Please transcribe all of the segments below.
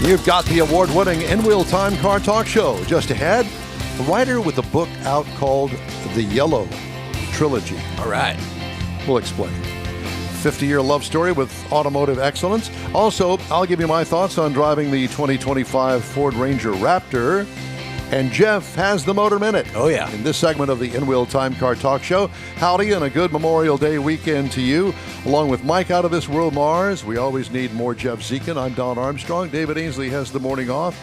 You've got the award-winning InWheelTime Car Talk Show. Just ahead, a writer with a book out called The Yellow Trilogy. All right. We'll explain. 50-year love story with automotive excellence. Also, I'll give you my thoughts on driving the 2025 Ford Ranger Raptor. And Jeff has the Motor Minute. Oh, yeah. In this segment of the InWheelTime Car Talk Show. Howdy and a good Memorial Day weekend to you. Along with Mike out of this world, Mars. We always need more Jeff Zekin. I'm Don Armstrong. David Ainsley has the morning off.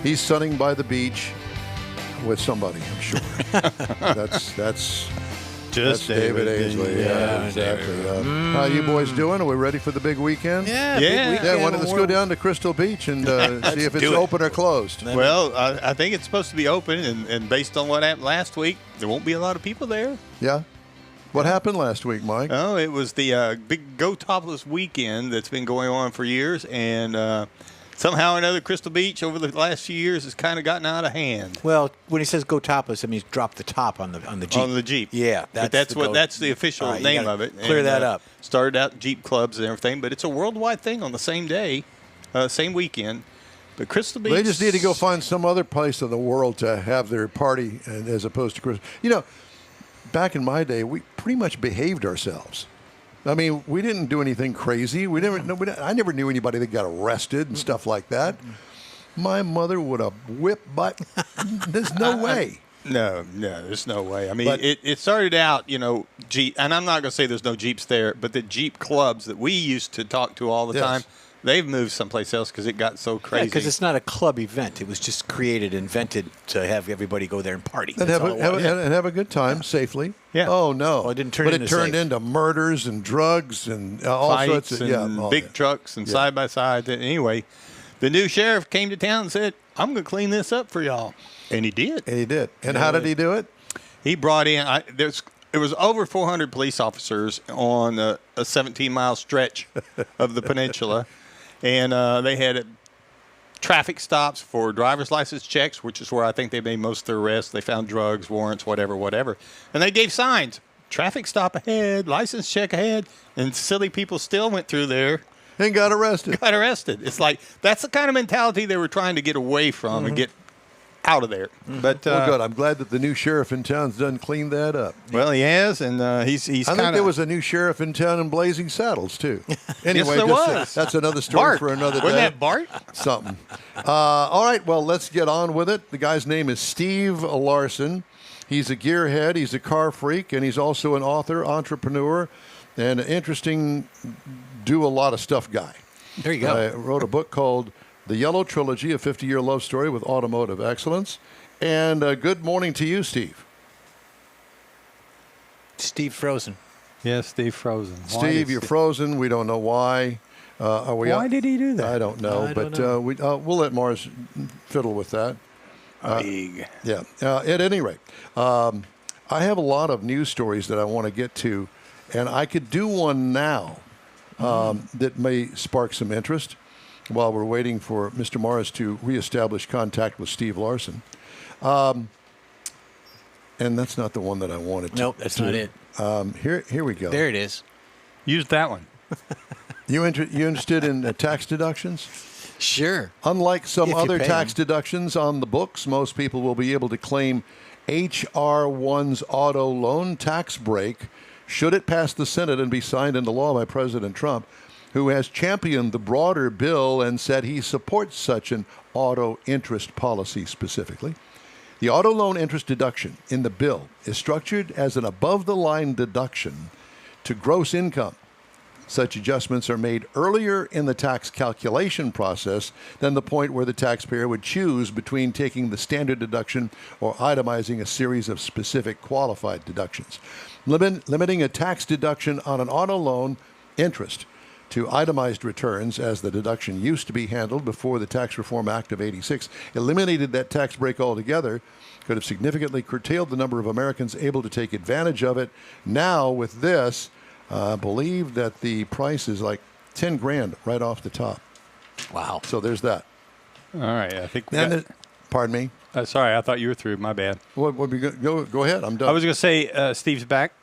He's sunning by the beach with somebody, I'm sure. That's David Ainsley. Yeah, exactly. How you boys doing? Are we ready for the big weekend? Yeah. Big weekend. Let's go down to Crystal Beach and see if it's open or closed. Well, I think it's supposed to be open, and based on what happened last week, there won't be a lot of people there. Yeah. What happened last week, Mike? Oh, it was the big Go Topless weekend that's been going on for years, and somehow or another, Crystal Beach over the last few years has kind of gotten out of hand. Well, when he says go topless, it means drop the top on the Jeep. On the Jeep. Yeah. That's the official name of it. Clear that up. Started out Jeep clubs and everything, but it's a worldwide thing on the same day, same weekend. But Crystal Beach. They just need to go find some other place in the world to have their party as opposed to Crystal. You know, back in my day, we pretty much behaved ourselves. I mean, we didn't do anything crazy. I never knew anybody that got arrested and stuff like that. My mother would have whipped butt. There's no way. No, there's no way. I mean, it started out, Jeep, and I'm not going to say there's no Jeeps there, but the Jeep clubs that we used to talk to all the time, they've moved someplace else because it got so crazy. Because it's not a club event. It was just invented to have everybody go there and party. And have a good time safely. Yeah. Oh, no. Well, it didn't turn into it turned into murders and drugs and all fights sorts of and big trucks and side-by-side. Anyway, the new sheriff came to town and said, I'm going to clean this up for y'all. And he did. And how did he do it? He brought in it was over 400 police officers on a 17-mile stretch of the peninsula. And they had traffic stops for driver's license checks, which is where I think they made most of their arrests. They found drugs, warrants, whatever. And they gave signs, traffic stop ahead, license check ahead. And silly people still went through there. And got arrested. It's like that's the kind of mentality they were trying to get away from and get out of there. But well, good. I'm glad that the new sheriff in town's done cleaned that up. Well, he has, and he's I think there was a new sheriff in town in Blazing Saddles too. Anyway, yes, there was. That's another story Bart. for another day. Wasn't that Bart? Something. All right. Well, let's get on with it. The guy's name is Steve Larsen. He's a gearhead. He's a car freak, and he's also an author, entrepreneur, and an interesting, do a lot of stuff guy. There you go. Wrote a book called The Yellow Trilogy, a 50-year love story with automotive excellence. And good morning to you, Steve. Steve frozen. Yes, Steve frozen. Steve, you're frozen. We don't know why. Why did he do that? I don't know. We'll let Mars fiddle with that. Yeah. At any rate, I have a lot of news stories that I want to get to, and I could do one now that may spark some interest while we're waiting for Mr. Mars to reestablish contact with Steve Larsen. And that's not the one that I wanted to. Nope, that's not it. Here we go. There it is. Use that one. You interested in tax deductions? Sure. Unlike some If you other pay tax deductions on the books, most people will be able to claim H.R.1's auto loan tax break should it pass the Senate and be signed into law by President Trump, who has championed the broader bill and said he supports such an auto interest policy specifically. The auto loan interest deduction in the bill is structured as an above-the-line deduction to gross income. Such adjustments are made earlier in the tax calculation process than the point where the taxpayer would choose between taking the standard deduction or itemizing a series of specific qualified deductions. Limiting a tax deduction on an auto loan interest to itemized returns, as the deduction used to be handled before the Tax Reform Act of '86, eliminated that tax break altogether, could have significantly curtailed the number of Americans able to take advantage of it. Now, with this, I believe that the price is like $10,000 right off the top. Wow. So there's that. All right. I think. Pardon me. Sorry, I thought you were through. My bad. Go ahead. I'm done. I was going to say Steve's back.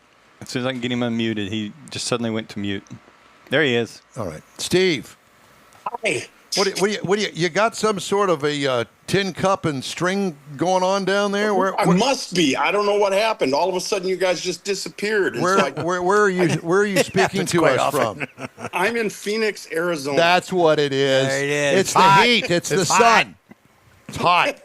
As soon as I can get him unmuted, he just suddenly went to mute. There he is. All right. Steve. Hi. You got some sort of a tin cup and string going on down there? I must be. I don't know what happened. All of a sudden, you guys just disappeared. And Where are you speaking to us from? I'm in Phoenix, Arizona. That's what it is. There it is. It's the heat. It's the sun. It's hot.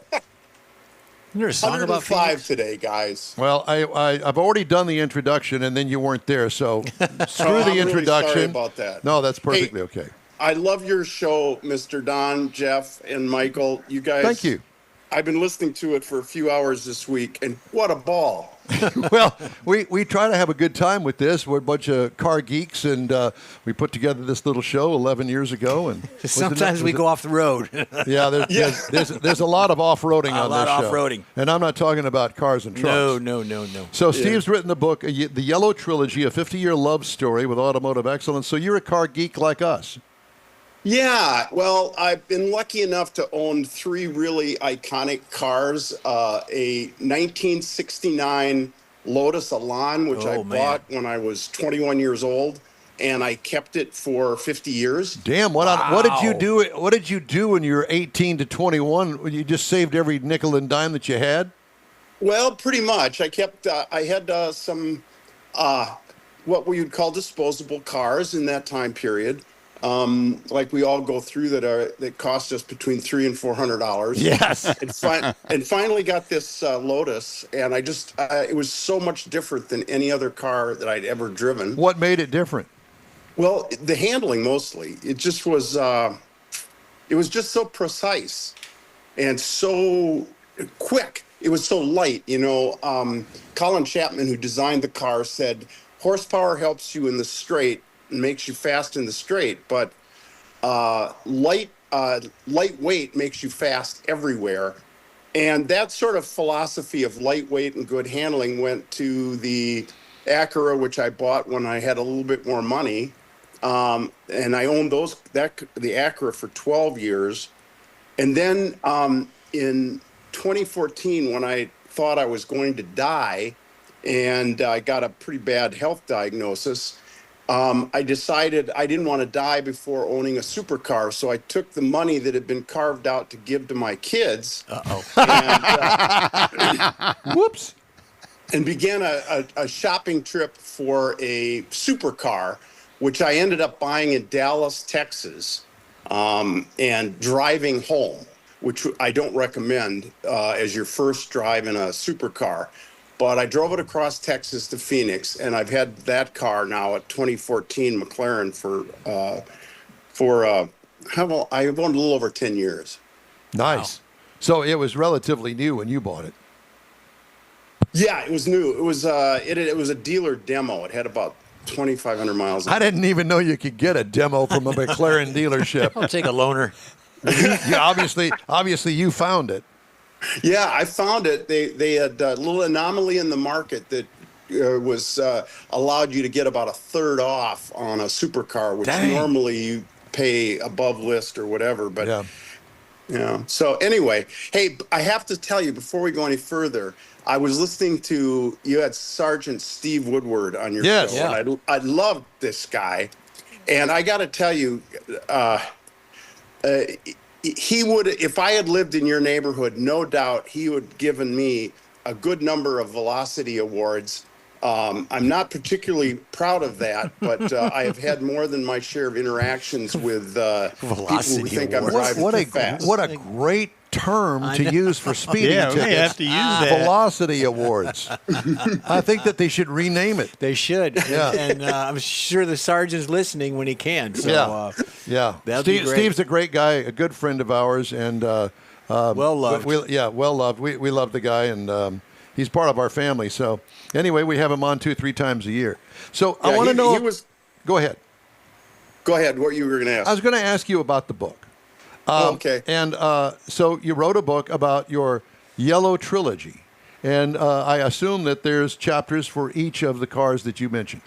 There's a song about 105 Phoenix? today, guys. Well, I've already done the introduction, and then you weren't there, so screw Oh, the I'm really introduction. sorry about that. No, that's perfectly okay. I love your show, Mr. Don, Jeff, and Michael. You guys. Thank you. I've been listening to it for a few hours this week, and what a ball. Well, we try to have a good time with this. We're a bunch of car geeks, and we put together this little show 11 years ago. And Sometimes we go off the road. Yeah, there's a lot of off-roading on this show. A lot of off-roading. And I'm not talking about cars and trucks. No. So Steve's written the book, The Yellow Trilogy, a 50-year love story with automotive excellence. So you're a car geek like us. Yeah, well, I've been lucky enough to own 3 really iconic cars. A 1969 Lotus Elan, which I bought when I was 21 years old, and I kept it for 50 years. Damn! What did you do? What did you do when you were 18 to 21? You just saved every nickel and dime that you had. Well, pretty much. I kept. I had some what we would call disposable cars in that time period. Like we all go through that cost us between $300 and $400. Yes. and finally got this Lotus, and it was so much different than any other car that I'd ever driven. What made it different? Well, the handling mostly. It just was. It was just so precise and so quick. It was so light. Colin Chapman, who designed the car, said horsepower helps you in the straight and makes you fast in the straight, but lightweight makes you fast everywhere. And that sort of philosophy of lightweight and good handling went to the Acura, which I bought when I had a little bit more money. And I owned the Acura for 12 years. And then in 2014, when I thought I was going to die and I got a pretty bad health diagnosis, I decided I didn't want to die before owning a supercar, so I took the money that had been carved out to give to my kids. Whoops. And began a shopping trip for a supercar, which I ended up buying in Dallas, Texas, and driving home, which I don't recommend as your first drive in a supercar. But I drove it across Texas to Phoenix, and I've had that car now at 2014 McLaren I've owned a little over 10 years. Nice. Wow. So it was relatively new when you bought it. Yeah, it was new. It was it was a dealer demo. It had about 2,500 miles. I didn't even know you could get a demo from a McLaren dealership. I'll take a loaner. Obviously you found it. Yeah, I found it. They had a little anomaly in the market that was allowed you to get about a third off on a supercar, which normally you pay above list or whatever. But yeah. So anyway, hey, I have to tell you before we go any further, I was listening to you had Sergeant Steve Woodward on your show. Yeah. And I loved this guy, and I got to tell you. He would, if I had lived in your neighborhood, no doubt he would have given me a good number of velocity awards. I'm not particularly proud of that, but I have had more than my share of interactions with people who think I'm driving too fast. What a great term to use for speeding tickets. Yeah, we have to use that. Velocity awards. I think that they should rename it. They should. Yeah. And I'm sure the sergeant's listening when he can. So, yeah. That'd be great. Steve's a great guy, a good friend of ours, and well loved. Well loved. We love the guy, and he's part of our family. So anyway, we have him on 2-3 times a year. So I want to know. Go ahead. Go ahead. What you were going to ask? I was going to ask you about the book. Okay. And so you wrote a book about your Yellow Trilogy, and I assume that there's chapters for each of the cars that you mentioned.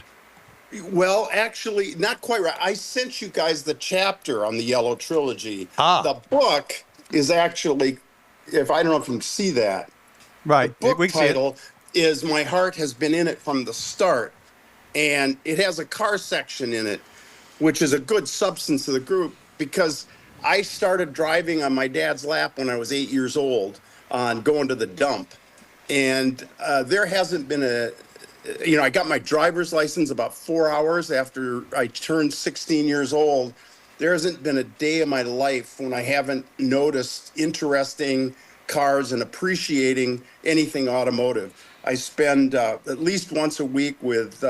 Well, actually, not quite right. I sent you guys the chapter on the Yellow Trilogy. The book is actually, I don't know if you can see that. Right. The book title is My Heart Has Been in It from the Start, and it has a car section in it, which is a good substance of the group because I started driving on my dad's lap when I was 8 years old on going to the dump. And there hasn't been I got my driver's license about 4 hours after I turned 16 years old. There hasn't been a day of my life when I haven't noticed interesting cars and appreciating anything automotive. I spend at least once a week with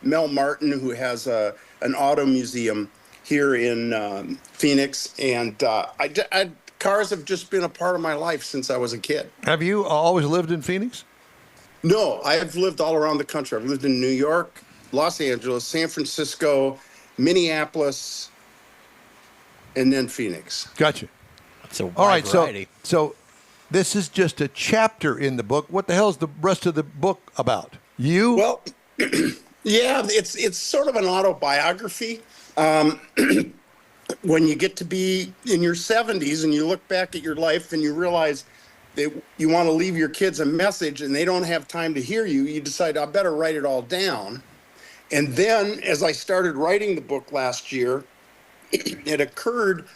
Mel Martin, who has an auto museum here in Phoenix. And cars have just been a part of my life since I was a kid. Have you always lived in Phoenix? No, I've lived all around the country. I've lived in New York, Los Angeles, San Francisco, Minneapolis, and then Phoenix. Gotcha. It's a wide All right, variety. so this is just a chapter in the book. What the hell is the rest of the book about? You? Well, yeah, it's sort of an autobiography. When you get to be in your 70s and you look back at your life and you realize that you want to leave your kids a message and they don't have time to hear you, you decide, I better write it all down. And then as I started writing the book last year, it occurred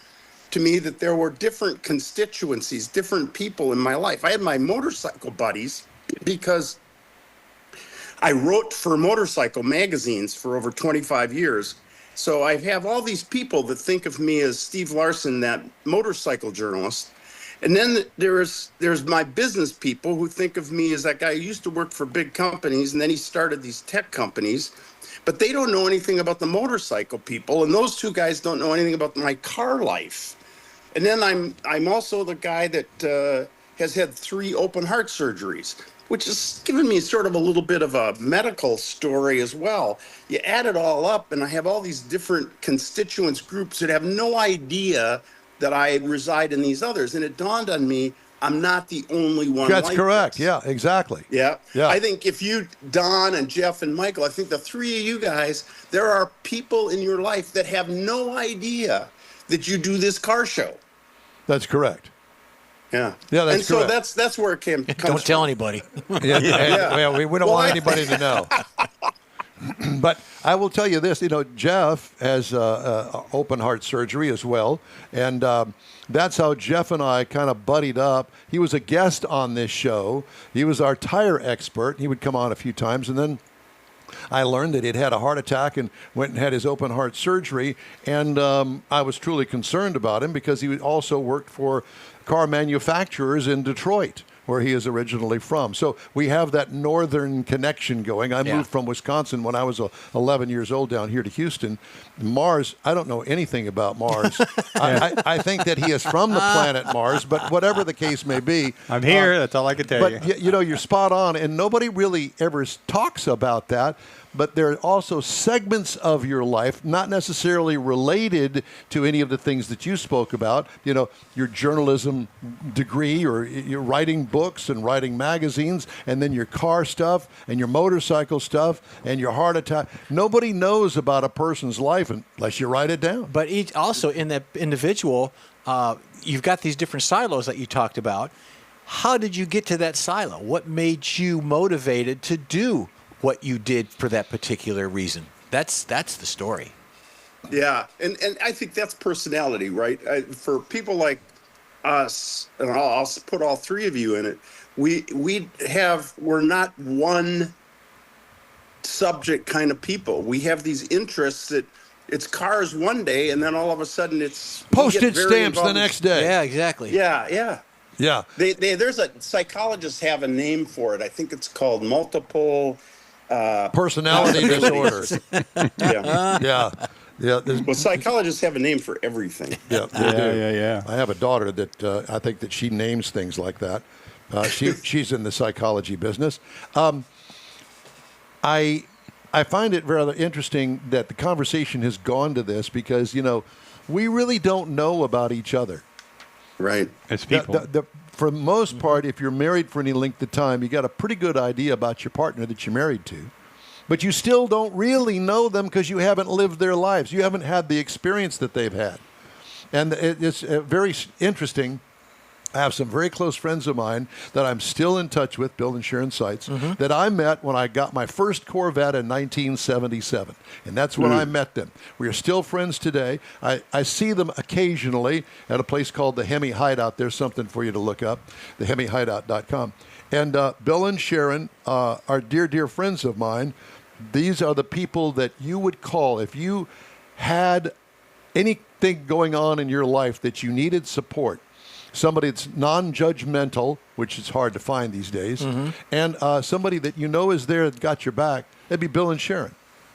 to me that there were different constituencies, different people in my life. I had my motorcycle buddies because I wrote for motorcycle magazines for over 25 years. So I have all these people that think of me as Steve Larsen, that motorcycle journalist. And then there's my business people who think of me as that guy who used to work for big companies, and then he started these tech companies. But they don't know anything about the motorcycle people, and those two guys don't know anything about my car life. And then I'm also the guy that has had 3 open heart surgeries, which has given me sort of a little bit of a medical story as well. You add it all up, and I have all these different constituents groups that have no idea that I reside in these others. And it dawned on me, I'm not the only one. That's like correct. this. Yeah, exactly. Yeah. Yeah. I think if you, Don and Jeff and Michael, I think the 3 of you guys, there are people in your life that have no idea that you do this car show. That's correct. Yeah. Yeah, that's and so correct. that's where it comes Don't tell from. anybody. Yeah, well, we don't Well, want anybody to know. But I will tell you this, Jeff has open heart surgery as well, and that's how Jeff and I kind of buddied up. He was a guest on this show. He was our tire expert. He would come on a few times, and then I learned that he'd had a heart attack and went and had his open heart surgery, and I was truly concerned about him because he also worked for car manufacturers in Detroit, where he is originally from. So we have that northern connection going. I moved from Wisconsin when I was 11 years old down here to Houston. Mars, I don't know anything about Mars. I think that he is from the planet Mars, but whatever the case may be. I'm here. That's all I can tell you. But, you're spot on, and nobody really ever talks about that. But there are also segments of your life, not necessarily related to any of the things that you spoke about. Your journalism degree, or you're writing books and writing magazines, and then your car stuff and your motorcycle stuff and your heart attack. Nobody knows about a person's life unless you write it down. But also in that individual, you've got these different silos that you talked about. How did you get to that silo? What made you motivated to do what you did for that particular reason? That's the story. Yeah, and I think that's personality, right? For people like us, and I'll put all 3 of you in it, we're not one subject kind of people. We have these interests that it's cars one day, and then all of a sudden it's Postage stamps the next day. Yeah, exactly. Yeah. Yeah. There's psychologists have a name for it. I think it's called multiple Personality disorder. Yeah. Yeah. Well, psychologists have a name for everything. Yeah, they do. Yeah. I have a daughter that I think that she names things like that. She's in the psychology business. I find it rather interesting that the conversation has gone to this because, we really don't know about each other. Right. It's people. For the most part, if you're married for any length of time, you got a pretty good idea about your partner that you're married to. But you still don't really know them because you haven't lived their lives. You haven't had the experience that they've had. And it's very interesting I have some very close friends of mine that I'm still in touch with, build insurance sites, that I met when I got my first Corvette in 1977. And that's when I met them. We are still friends today. I see them occasionally at a place called the Hemi Hideout. There's something for you to look up, thehemihideout.com. And Bill and Sharon are dear, dear friends of mine. These are the people that you would call if you had anything going on in your life that you needed support. Somebody that's non-judgmental, which is hard to find these days, and somebody that you know is there that got your back. That'd be Bill and Sharon.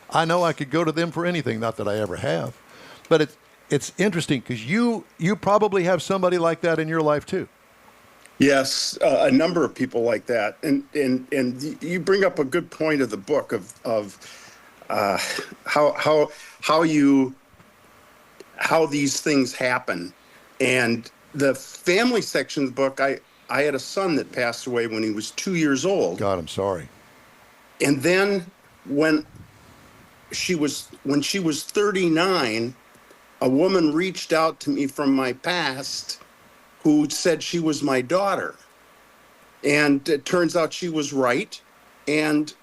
I know I could go to them for anything, not that I ever have. But it's interesting because you probably have somebody like that in your life too. Yes, a number of people like that, and you bring up a good point of the book of how these things happen, and the family section of the book. I had a son that passed away when he was 2 years old. God, I'm sorry. And then when she was 39, a woman reached out to me from my past who said she was my daughter. And it turns out she was right. And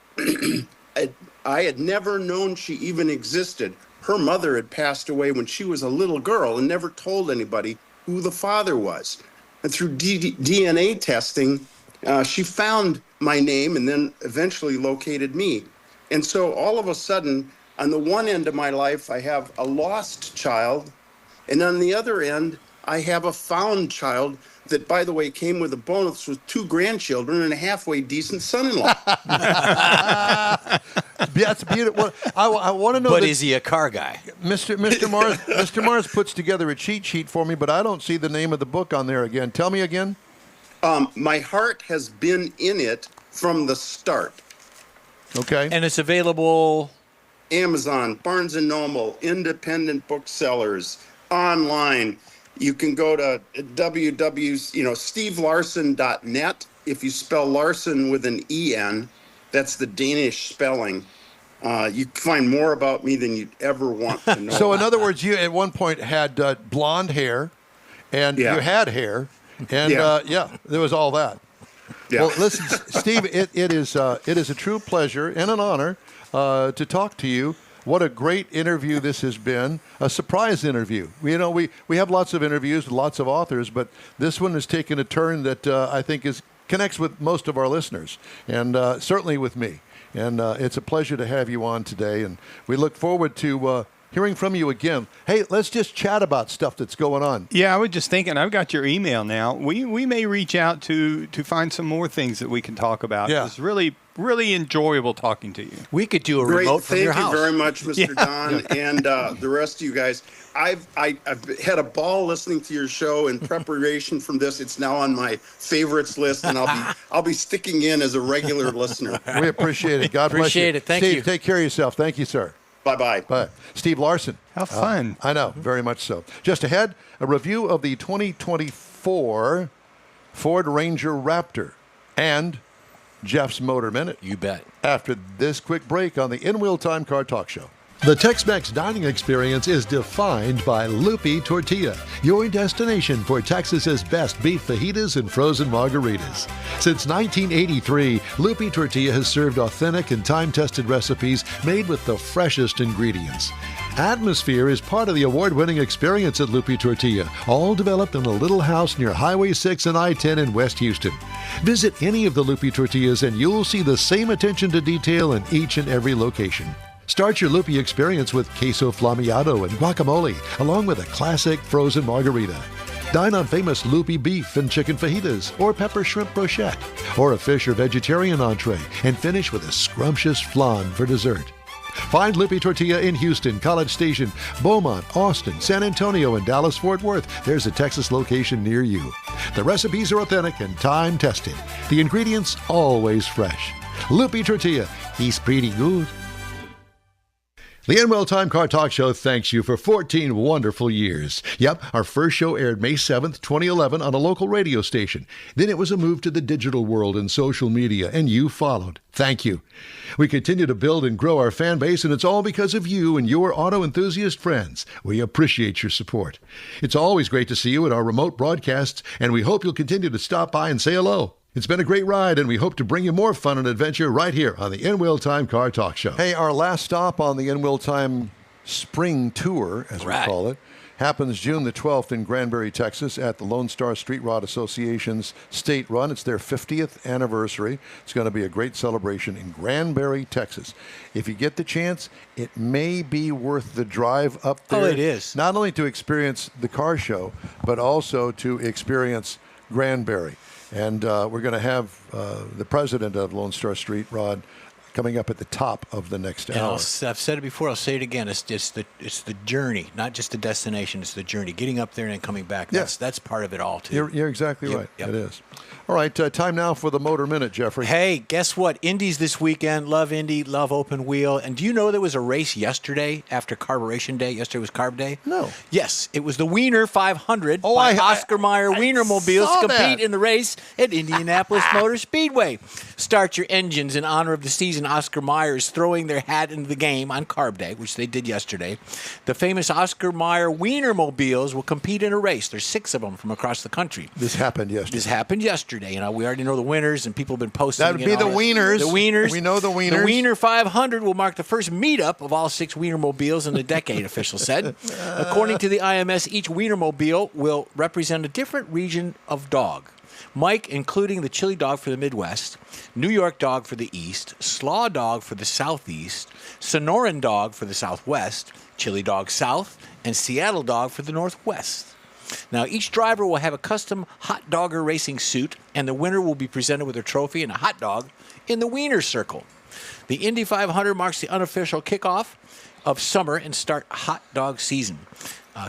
I had never known she even existed. Her mother had passed away when she was a little girl and never told anybody who the father was. And through DNA testing, she found my name and then eventually located me. And so all of a sudden, on the one end of my life, I have a lost child. And on the other end, I have a found child that, by the way, came with a bonus with 2 grandchildren and a halfway decent son-in-law. That's beautiful. I want to know. But is he a car guy? Mr. Mars puts together a cheat sheet for me, but I don't see the name of the book on there again. Tell me again. My heart has been in it from the start. Okay. And it's available. Amazon, Barnes & Noble, independent booksellers, online. You can go to stevelarsen.net. If you spell Larsen with an E-N, that's the Danish spelling. You can find more about me than you'd ever want to know. So in other words, you at one point had blonde hair, and you had hair, and there was all that. Yeah. Well, listen, Steve, it is a true pleasure and an honor to talk to you. What a great interview this has been, a surprise interview. We have lots of interviews with lots of authors, but this one has taken a turn that I think connects with most of our listeners, and certainly with me. And it's a pleasure to have you on today, and we look forward to hearing from you again. Hey, let's just chat about stuff that's going on. Yeah, I was just thinking, I've got your email now. We may reach out to find some more things that we can talk about. Yeah. It's really enjoyable talking to you. We could do a Great. remote from your house. Thank you very much, Mr. Don, and the rest of you guys. I've had a ball listening to your show in preparation from this. It's now on my favorites list, and I'll be sticking in as a regular listener. We appreciate it. God bless you. Appreciate it. Thank Steve, you. take care of yourself. Thank you, sir. Bye-bye. Bye. Steve Larsen. How fun. I know, very much so. Just ahead, a review of the 2024 Ford Ranger Raptor and Jeff's Motor Minute. You bet. After this quick break on the InWheelTime Car Talk Show. The Tex-Mex dining experience is defined by Lupi Tortilla, your destination for Texas's best beef fajitas and frozen margaritas. Since 1983, Lupi Tortilla has served authentic and time-tested recipes made with the freshest ingredients. Atmosphere is part of the award-winning experience at Lupi Tortilla, all developed in a little house near Highway 6 and I-10 in West Houston. Visit any of the Lupi Tortillas and you'll see the same attention to detail in each and every location. Start your Lupi experience with queso flammeado and guacamole, along with a classic frozen margarita. Dine on famous Lupi beef and chicken fajitas, or pepper shrimp brochette, or a fish or vegetarian entree, and finish with a scrumptious flan for dessert. Find Lupi Tortilla in Houston, College Station, Beaumont, Austin, San Antonio, and Dallas-Fort Worth. There's a Texas location near you. The recipes are authentic and time-tested. The ingredients always fresh. Lupi Tortilla, he's pretty good. The InWheelTime Car Talk Show thanks you for 14 wonderful years. Yep, our first show aired May 7th, 2011 on a local radio station. Then it was a move to the digital world and social media, and you followed. Thank you. We continue to build and grow our fan base, and it's all because of you and your auto enthusiast friends. We appreciate your support. It's always great to see you at our remote broadcasts, and we hope you'll continue to stop by and say hello. It's been a great ride, and we hope to bring you more fun and adventure right here on the InWheelTime Car Talk Show. Hey, our last stop on the InWheelTime Spring Tour, as we call it, happens June the 12th in Granbury, Texas at the Lone Star Street Rod Association's State Run. It's their 50th anniversary. It's going to be a great celebration in Granbury, Texas. If you get the chance, it may be worth the drive up there. Oh, it is. Not only to experience the car show, but also to experience Granbury. And we're going to have the president of Lone Star Street Rod coming up at the top of the next And hour. I've said it before. I'll say it again. It's the journey, not just the destination. It's the journey. Getting up there and then coming back. That's part of it all too. You're exactly right. Yep. It is. All right, time now for the Motor Minute, Jeffrey. Hey, guess what? Indy's this weekend. Love Indy. Love open wheel. And do you know there was a race yesterday after Carburation Day? Yesterday was Carb Day. No. Yes, it was the Wiener 500 Oh, by Oscar Mayer Wienermobiles saw to compete that. in the race at Indianapolis Motor Speedway. Start your engines in honor of the season. Oscar Mayer is throwing their hat into the game on Carb Day, which they did yesterday. The famous Oscar Mayer Wienermobiles will compete in a race. There's 6 of them from across the country. This happened yesterday. This happened yesterday. You know, we already know the winners, and people have been posting. That would be the Wieners. The Wieners. We know the Wieners. The Wiener 500 will mark the first meetup of all 6 Wienermobiles in a decade, officials said. According to the IMS, each Wienermobile will represent a different region of dog. Mike, including the Chili Dog for the Midwest, New York Dog for the East, Slaw Dog for the Southeast, Sonoran Dog for the Southwest, Chili Dog South, and Seattle Dog for the Northwest. Now, each driver will have a custom hot dogger racing suit, and the winner will be presented with a trophy and a hot dog in the Wiener Circle. The Indy 500 marks the unofficial kickoff of summer and start hot dog season.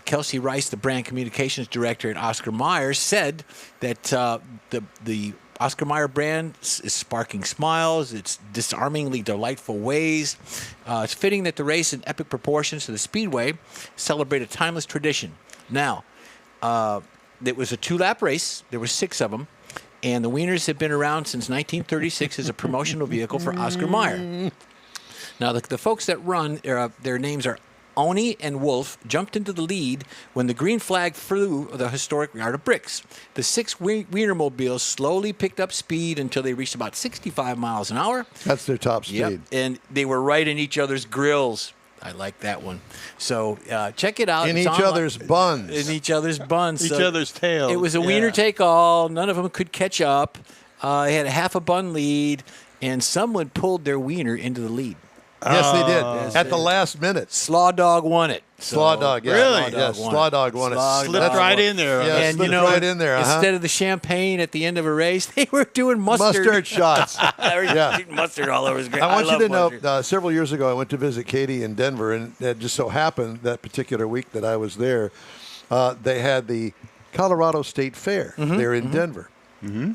Kelsey Rice, the brand communications director at Oscar Mayer, said that the Oscar Mayer brand is sparking smiles. It's disarmingly delightful ways. It's fitting that the race in epic proportions to the Speedway celebrate a timeless tradition. Now, it was a 2-lap race. There were 6 of them. And the Wieners have been around since 1936 as a promotional vehicle for Oscar Mayer. Now, the folks that run, their names are Oni and Wolf, jumped into the lead when the green flag flew the historic yard of bricks. The 6 Wienermobiles slowly picked up speed until they reached about 65 miles an hour. That's their top speed. Yep, and they were right in each other's grills. I like that one. So check it out. In It's each online. other's buns. In each other's buns. Each So other's tails. It was a wiener take all. None of them could catch up. They had a half a bun lead, and someone pulled their wiener into the lead. Yes, they did. Yes, At they the did. last minute. Slaw Dog won it. Slaw Dog, yeah. Really? Yes, won Slaw it. Dog won it. Slaw Slipped Dog right won. in there. Yeah, And slipped you know, right in there. instead of the champagne at the end of a race, they were doing mustard. Mustard shots. They were Yeah. shooting mustard all over. It was great. I want you love to know, mustard. several years ago, I went to visit Katie in Denver, and it just so happened that particular week that I was there, they had the Colorado State Fair there in Denver. Mm-hmm.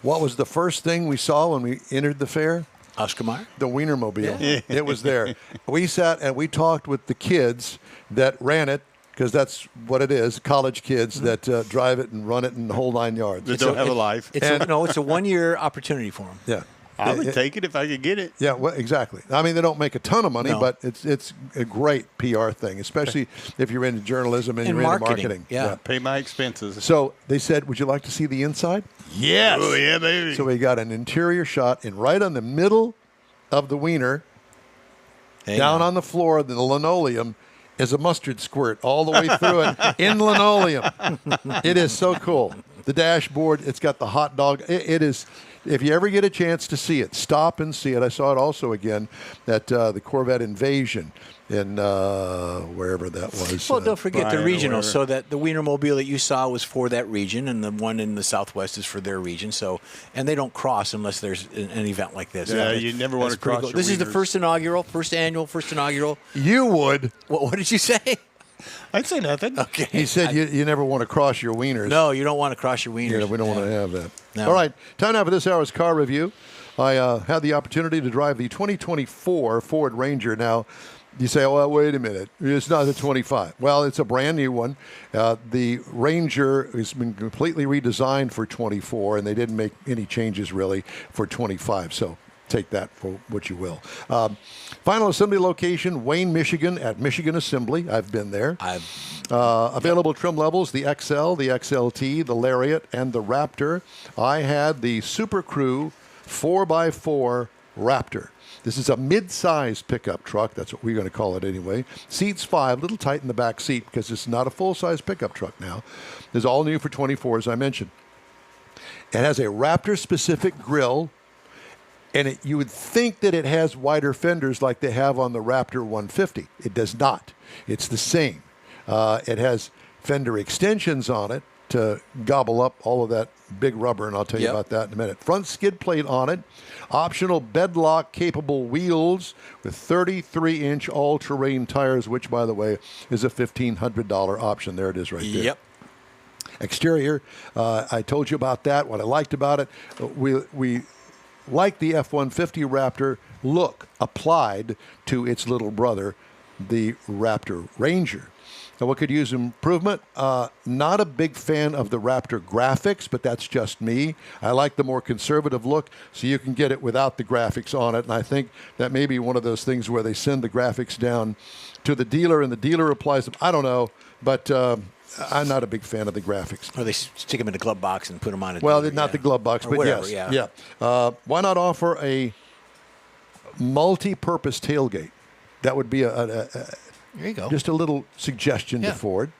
What was the first thing we saw when we entered the fair? Oscar Mayer? The Wienermobile. Yeah. It was there. We sat and we talked with the kids that ran it, because that's what it is, college kids that drive it and run it and the whole 9 yards. That don't have a life. It's a 1-year opportunity for them. Yeah. I would take it if I could get it. Yeah, well, exactly. I mean, they don't make a ton of money, No. but it's a great PR thing, especially if you're into journalism and And you're marketing. into marketing. Yeah. Pay my expenses. So they said, would you like to see the inside? Yes. Oh, yeah, baby. So we got an interior shot, and right on the middle of the wiener, down on the floor, the linoleum, is a mustard squirt all the way through it in linoleum. It is so cool. The dashboard, it's got the hot dog. It is, if you ever get a chance to see it, stop and see it. I saw it also again at the Corvette Invasion in wherever that was. Well, don't forget the Brian or regional. whatever. So that the Wienermobile that you saw was for that region, and the one in the Southwest is for their region. So, and they don't cross unless there's an event like this. Yeah, you never want That's to pretty cross cool. your This is the wieners. first inaugural. You would. What did you say? I'd say nothing. Okay. He said you never want to cross your wieners. No, you don't want to cross your wieners. Yeah, we don't want to have that. No. All right, time now for this hour's car review. I had the opportunity to drive the 2024 Ford Ranger. Now, You say, oh, well, wait a minute. It's not the 25. Well, it's a brand new one. The Ranger has been completely redesigned for 24, and they didn't make any changes really for 25. So take that for what you will. Final assembly location, Wayne, Michigan, at Michigan Assembly. I've been there. Available trim levels, the XL, the XLT, the Lariat, and the Raptor. I had the Super Crew 4x4 Raptor. This is a mid-size pickup truck. That's what we're going to call it anyway. Seats 5, a little tight in the back seat because it's not a full-size pickup truck now. It's all new for 24, as I mentioned. It has a Raptor-specific grille, and you would think that it has wider fenders like they have on the Raptor 150. It does not. It's the same. It has fender extensions on it to gobble up all of that big rubber, and I'll tell you about that in a minute. Front skid plate on it, optional bedlock capable wheels with 33-inch all-terrain tires, which, by the way, is a $1,500 option. There it is right there. Yep. Exterior, I told you about that. What I liked about it, we like the F-150 Raptor look applied to its little brother, the Raptor Ranger. Now, what could use improvement? Not a big fan of the Raptor graphics, but that's just me. I like the more conservative look, so you can get it without the graphics on it. And I think that may be one of those things where they send the graphics down to the dealer, and the dealer applies them. I don't know, but I'm not a big fan of the graphics. Or they stick them in a glove box and put them on it. Well, not the glove box, but whatever, yes. Yeah. Why not offer a multi-purpose tailgate? That would be there you go. just a little suggestion to Ford.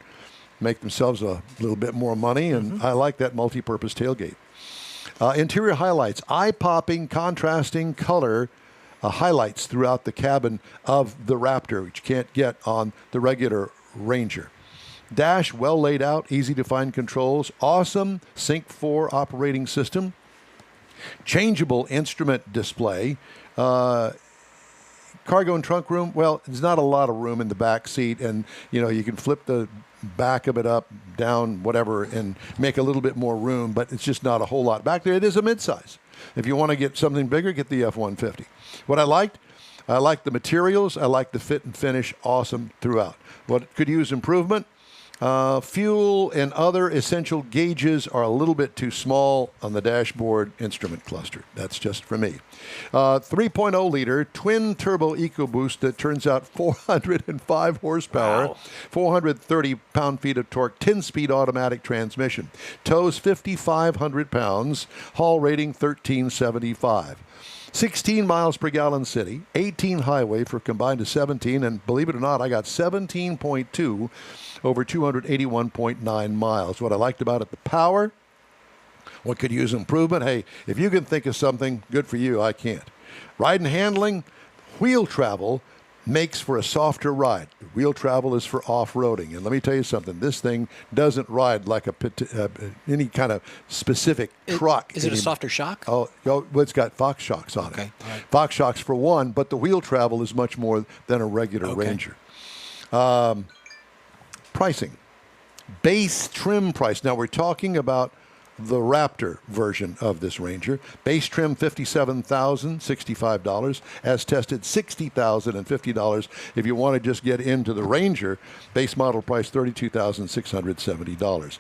Make themselves a little bit more money, and I like that multi-purpose tailgate. Interior highlights, eye-popping, contrasting color highlights throughout the cabin of the Raptor, which you can't get on the regular Ranger. Dash, well laid out, easy to find controls, awesome Sync 4 operating system, changeable instrument display, cargo and trunk room, well, there's not a lot of room in the back seat, and you can flip the back of it up, down, whatever, and make a little bit more room, but it's just not a whole lot back there. It is a midsize. If you want to get something bigger, get the F-150. What I liked the materials. I liked the fit and finish. Awesome throughout. What could use improvement? Fuel and other essential gauges are a little bit too small on the dashboard instrument cluster. That's just for me. 3.0 liter twin turbo EcoBoost that turns out 405 horsepower, 430 pound-feet of torque, 10-speed automatic transmission. Tows 5,500 pounds, haul rating 1375. 16 miles per gallon city, 18 highway for combined to 17, and believe it or not, I got 17.2 over 281.9 miles. What I liked about it, the power. What could use improvement? Hey, if you can think of something, good for you. I can't. Ride and handling, wheel travel makes for a softer ride. Wheel travel is for off-roading. And let me tell you something. This thing doesn't ride like any kind of specific truck. Is it a softer shock? Oh, well, it's got Fox shocks on it. Okay. All right. Fox shocks for one, but the wheel travel is much more than a regular Ranger. Pricing. Base trim price. Now, we're talking about the Raptor version of this Ranger. Base trim $57,065. As tested, $60,050. If you want to just get into the Ranger, base model price $32,670.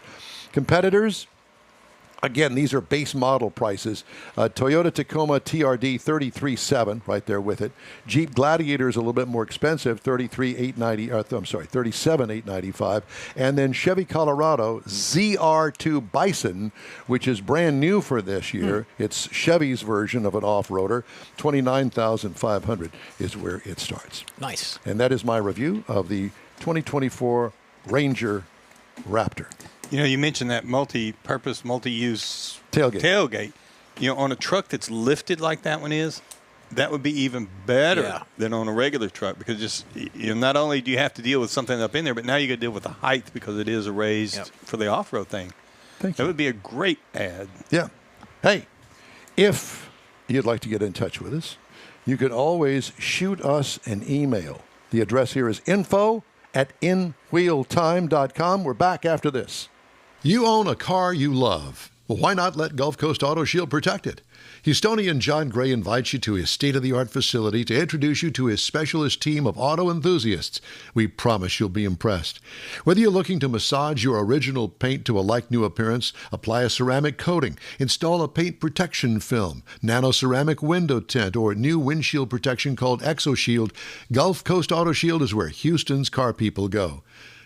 Competitors, again, these are base model prices. Toyota Tacoma TRD $33,700, right there with it. Jeep Gladiator is a little bit more expensive, $37,895. And then Chevy Colorado ZR2 Bison, which is brand new for this year. It's Chevy's version of an off-roader. $29,500 is where it starts. Nice. And that is my review of the 2024 Ranger Raptor. You mentioned that multi-purpose, multi-use tailgate. On a truck that's lifted like that one is, that would be even better than on a regular truck, because not only do you have to deal with something up in there, but now you got to deal with the height because it is a raised for the off-road thing. Thank you. That would be a great ad. Yeah. Hey, if you'd like to get in touch with us, you can always shoot us an email. The address here is info@InWheelTime.com. We're back after this. You own a car you love. Well, why not let Gulf Coast Auto Shield protect it? Houstonian John Gray invites you to his state-of-the-art facility to introduce you to his specialist team of auto enthusiasts. We promise you'll be impressed. Whether you're looking to massage your original paint to a like-new appearance, apply a ceramic coating, install a paint protection film, nano-ceramic window tint, or new windshield protection called ExoShield, Gulf Coast Auto Shield is where Houston's car people go.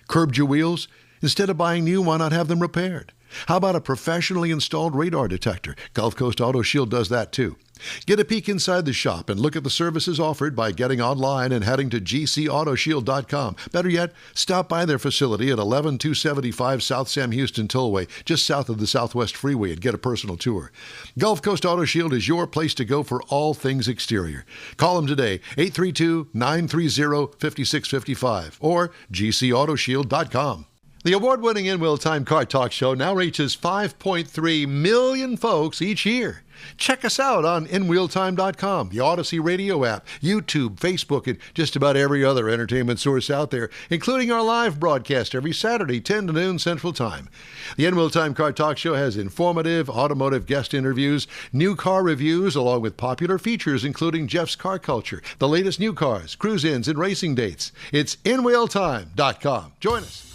Curbed your wheels? Instead of buying new, why not have them repaired? How about a professionally installed radar detector? Gulf Coast Auto Shield does that too. Get a peek inside the shop and look at the services offered by getting online and heading to gcautoshield.com. Better yet, stop by their facility at 11275 South Sam Houston Tollway, just south of the Southwest Freeway, and get a personal tour. Gulf Coast Auto Shield is your place to go for all things exterior. Call them today, 832-930-5655 or gcautoshield.com. The award-winning InWheelTime Car Talk Show now reaches 5.3 million folks each year. Check us out on InWheelTime.com, the Odyssey radio app, YouTube, Facebook, and just about every other entertainment source out there, including our live broadcast every Saturday, 10 to noon Central Time. The InWheelTime Car Talk Show has informative automotive guest interviews, new car reviews, along with popular features including Jeff's Car Culture, the latest new cars, cruise-ins, and racing dates. It's InWheelTime.com. Join us.